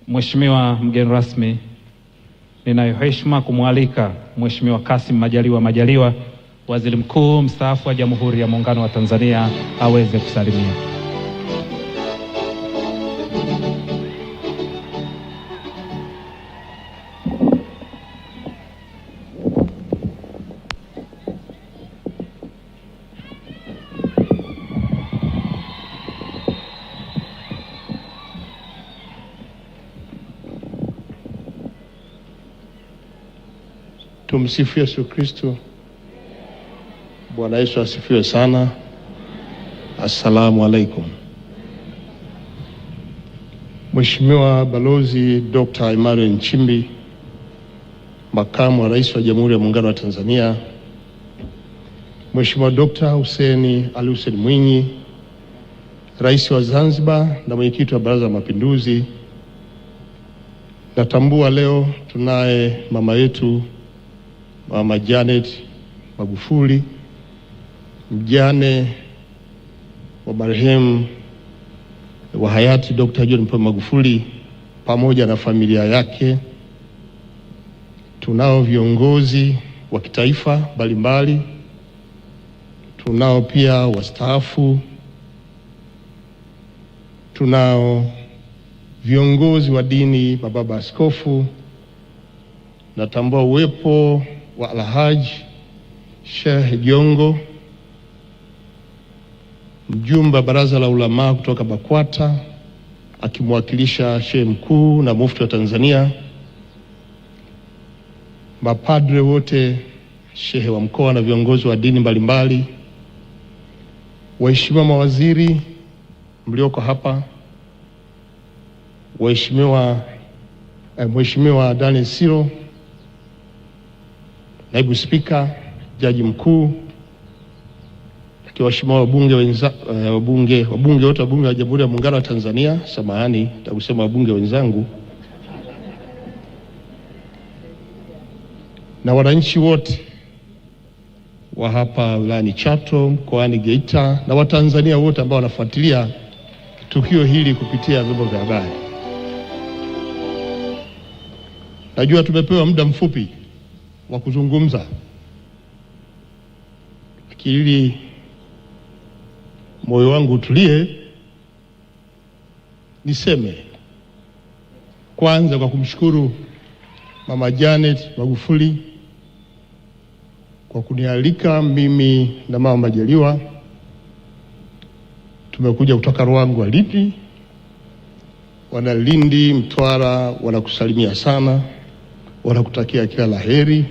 Mheshimiwa mgeni rasmi, ninayo heshima kumwalika Mheshimiwa Kassim Majaliwa, Waziri Mkuu mstaafu wa Jamhuri ya Muungano wa Tanzania aweze kusalimia. Tumsifu Yesu Kristo. Bwana Yesu asifiwe sana. Assalamu alaikum. Mheshimiwa Balozi Dr. Emmanuel Nchimbi, Makamu wa Rais wa Jamhuri ya Muungano wa Tanzania, Mheshimiwa Dr. Hussein Ali Hussein Mwinyi, Rais wa Zanzibar na Mwenyekiti wa Baraza la Mapinduzi, natambua leo tunaye mama yetu Mama Janet Magufuli, mjane wa marehemu wa hayati Dr. John Pombe Magufuli pamoja na familia yake. Tunao viongozi wa kitaifa mbalimbali, tunao pia wastaafu, tunao viongozi wa dini, mababa askofu. Natambua uwepo wa Alhaji Sheikh Jongo, mjumbe wa Baraza la Ulama kutoka BAKWATA akimwakilisha Sheikh Mkuu na Mufti wa Tanzania, mapadre wote, shehe wa mkoa na viongozi wa dini mbalimbali, waheshimiwa mawaziri mlioko hapa, Mheshimiwa Daniel Siro, Naibu Spika, Jaji Mkuu, waheshimiwa wabunge wabunge wote wa Jamhuri ya Muungano wa Tanzania, samahani takusema wabunge wenzangu, na wananchi wote wa hapa wilayani Chato, mkoani Geita, na Watanzania wote ambao wanafuatilia tukio hili kupitia vyombo vya habari. Najua tumepewa muda mfupi wa kuzungumza, lakini moyo wangu utulie, niseme kwanza kwa kumshukuru Mama Janet Magufuli kwa kunialika mimi na Mama Majaliwa. Tumekuja kutoka Ruangwa, Lindi, wana Lindi, Mtwara wanakusalimia sana, wanakutakia kila laheri,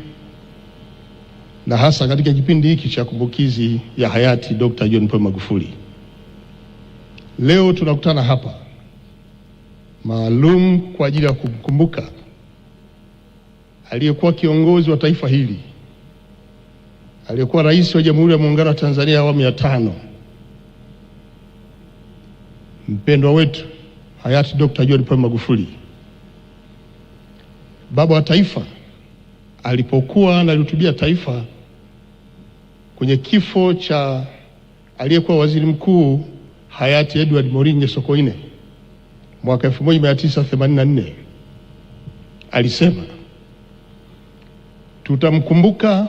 na hasa katika kipindi hiki cha kumbukizi ya hayati Dr. John Pombe Magufuli. Leo tunakutana hapa maalum kwa ajili ya kumkumbuka aliyekuwa kiongozi wa taifa hili, aliyekuwa rais wa Jamhuri ya Muungano wa Tanzania awamu ya 5, mpendwa wetu hayati Dr. John Pombe Magufuli, baba wa taifa, alipokuwa analihutubia taifa kwenye kifo cha aliyekuwa waziri mkuu hayati Edward Moringe Sokoine mwaka 1984, alisema tutamkumbuka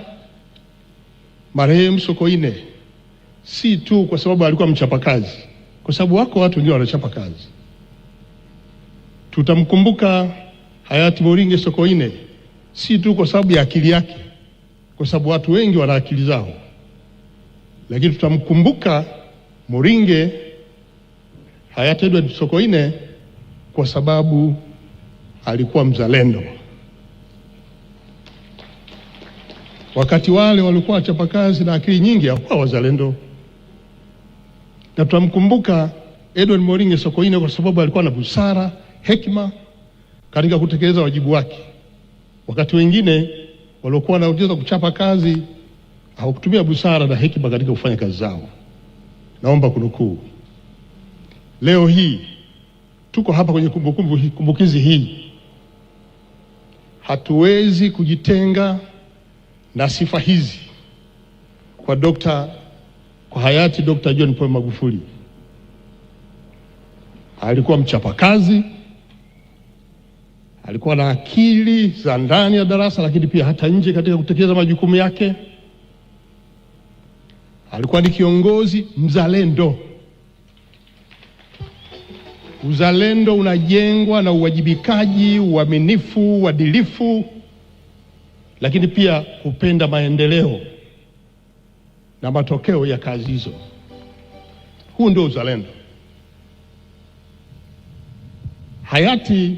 marehemu Sokoine si tu kwa sababu alikuwa mchapakazi, kwa sababu wako watu wengine wanachapa kazi. Tutamkumbuka hayati Moringe Sokoine si tu kwa sababu ya akili yake, kwa sababu watu wengi wana akili zao, lakini tutamkumbuka Moringe, hayati Edward Sokoine, kwa sababu alikuwa mzalendo. Wakati wale walikuwa wachapakazi na akili nyingi, hawakuwa wazalendo. Na tutamkumbuka Edward Moringe Sokoine kwa sababu alikuwa na busara, hekima katika kutekeleza wajibu wake. Wakati wengine waliokuwa wanaweza kuchapa kazi hawakutumia busara na hekima katika kufanya kazi zao. Naomba kunukuu, leo hii tuko hapa kwenye kumbukizi hii, hatuwezi kujitenga na sifa hizi kwa hayati Dr. John Pombe Magufuli. Alikuwa mchapakazi, alikuwa na akili za ndani ya darasa, lakini pia hata nje katika kutekeleza majukumu yake. Alikuwa ni kiongozi mzalendo. Uzalendo unajengwa na uwajibikaji, uaminifu, uadilifu, lakini pia kupenda maendeleo na matokeo ya kazi hizo. Huu ndio uzalendo. Hayati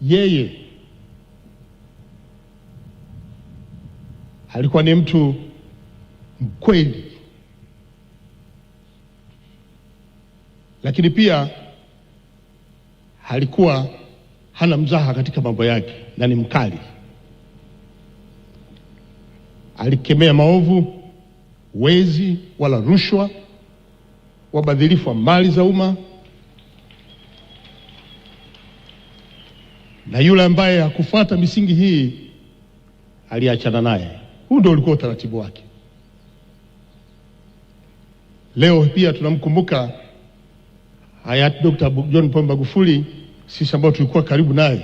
yeye alikuwa ni mtu mkweli, lakini pia alikuwa hana mzaha katika mambo yake na ni mkali. Alikemea maovu, wezi wala rushwa, wabadhirifu wa mali za umma, na yule ambaye hakufuata misingi hii aliachana naye. Huu ndio ulikuwa utaratibu wake. Leo pia tunamkumbuka hayati Dr. John Pombe Magufuli. Sisi ambao tulikuwa karibu naye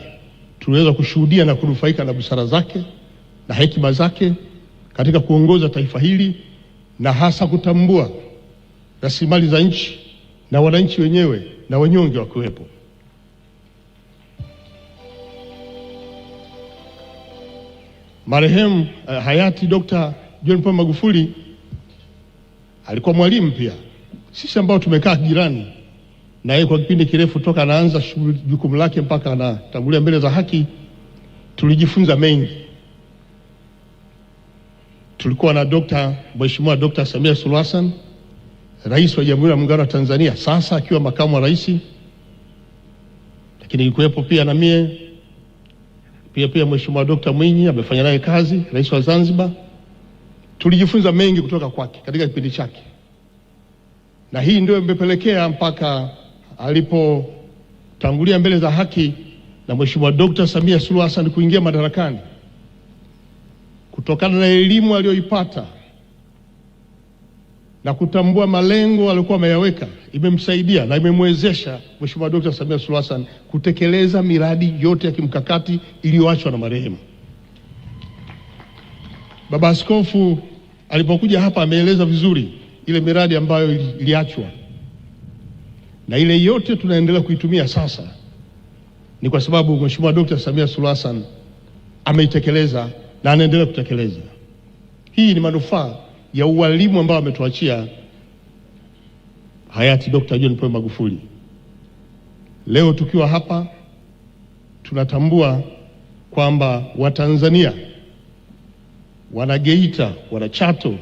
tuliweza kushuhudia na kunufaika na busara zake na hekima zake katika kuongoza taifa hili, na hasa kutambua rasilimali za nchi na wananchi wenyewe na wanyonge wakiwepo. Marehemu hayati Dr. John Pombe Magufuli alikuwa mwalimu pia. Sisi ambao tumekaa jirani na yeye kwa kipindi kirefu toka anaanza jukumu lake mpaka anatangulia mbele za haki, tulijifunza mengi. Tulikuwa na Mheshimiwa Dr. Samia Suluhu Hassan, Rais wa Jamhuri ya Muungano wa Tanzania, sasa akiwa makamu wa rais, lakini ilikuwepo pia na mie pia Mheshimiwa Dr. Mwinyi amefanya naye kazi, Rais wa Zanzibar. Tulijifunza mengi kutoka kwake katika kipindi chake, na hii ndio imepelekea mpaka alipotangulia mbele za haki na Mheshimiwa Dr. Samia Suluhu Hassan kuingia madarakani, kutokana na elimu aliyoipata na kutambua malengo aliyokuwa ameyaweka, imemsaidia na imemwezesha Mheshimiwa Dr. Samia Suluhu Hassan kutekeleza miradi yote ya kimkakati iliyoachwa na marehemu. Baba Askofu alipokuja hapa ameeleza vizuri ile miradi ambayo iliachwa, na ile yote tunaendelea kuitumia sasa ni kwa sababu Mheshimiwa Dr. Samia Suluhu Hassan ameitekeleza na anaendelea kutekeleza. Hii ni manufaa ya ualimu ambao ametuachia hayati Dr. John Pombe Magufuli. Leo tukiwa hapa tunatambua kwamba Watanzania, Wanageita, Wanachato,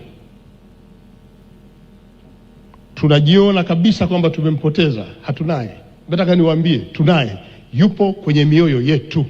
tunajiona kabisa kwamba tumempoteza. Hatunaye. Nataka niwaambie tunaye, yupo kwenye mioyo yetu.